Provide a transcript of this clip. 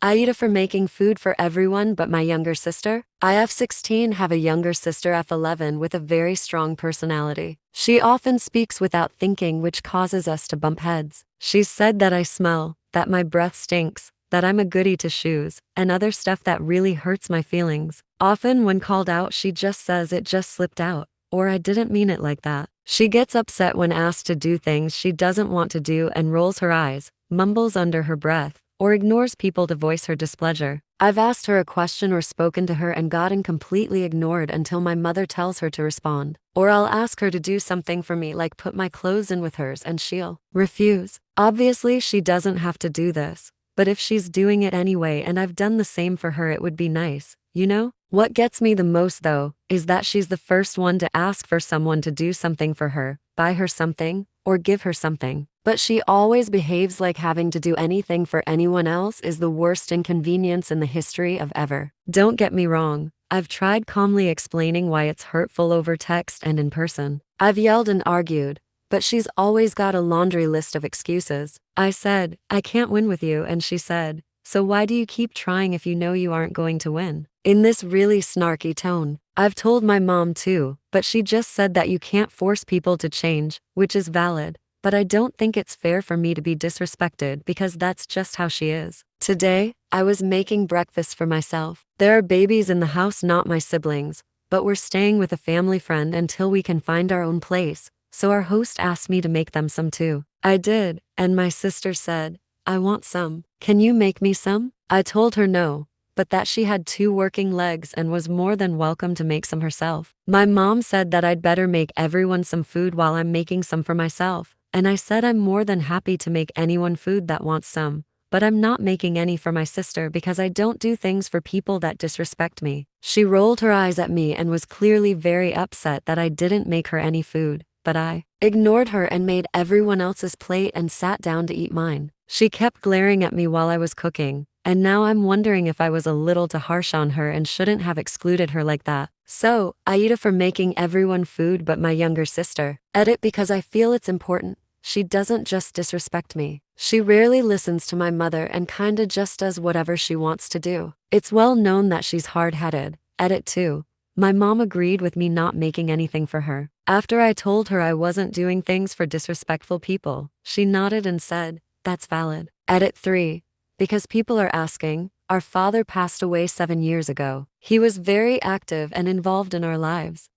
AITA for making food for everyone but my younger sister. I F16 have a younger sister F11 with a very strong personality. She often speaks without thinking, which causes us to bump heads. She's said that I smell, that my breath stinks, that I'm a goody to shoes, and other stuff that really hurts my feelings. Often when called out, she just says it just slipped out, or I didn't mean it like that. She gets upset when asked to do things she doesn't want to do and rolls her eyes, mumbles under her breath, or ignores people to voice her displeasure. I've asked her a question or spoken to her and gotten completely ignored until my mother tells her to respond. Or I'll ask her to do something for me, like put my clothes in with hers, and she'll refuse. Obviously, she doesn't have to do this, but if she's doing it anyway and I've done the same for her, it would be nice, you know? What gets me the most though, is that she's the first one to ask for someone to do something for her, buy her something, or give her something. But she always behaves like having to do anything for anyone else is the worst inconvenience in the history of ever. Don't get me wrong, I've tried calmly explaining why it's hurtful over text and in person. I've yelled and argued, but she's always got a laundry list of excuses. I said, I can't win with you, and she said, so why do you keep trying if you know you aren't going to win? In this really snarky tone. I've told my mom too, but she just said that you can't force people to change, which is valid. But I don't think it's fair for me to be disrespected because that's just how she is. Today, I was making breakfast for myself. There are babies in the house, not my siblings, but we're staying with a family friend until we can find our own place, so our host asked me to make them some too. I did, and my sister said, I want some. Can you make me some? I told her no, but that she had 2 working legs and was more than welcome to make some herself. My mom said that I'd better make everyone some food while I'm making some for myself. And I said I'm more than happy to make anyone food that wants some, but I'm not making any for my sister because I don't do things for people that disrespect me. She rolled her eyes at me and was clearly very upset that I didn't make her any food, but I ignored her and made everyone else's plate and sat down to eat mine. She kept glaring at me while I was cooking, and now I'm wondering if I was a little too harsh on her and shouldn't have excluded her like that. So, AITA for making everyone food but my younger sister. Edit because I feel it's important. She doesn't just disrespect me. She rarely listens to my mother and kinda just does whatever she wants to do. It's well known that she's hard-headed. Edit 2. My mom agreed with me not making anything for her. After I told her I wasn't doing things for disrespectful people, she nodded and said, that's valid. Edit 3. Because people are asking, our father passed away 7 years ago. He was very active and involved in our lives.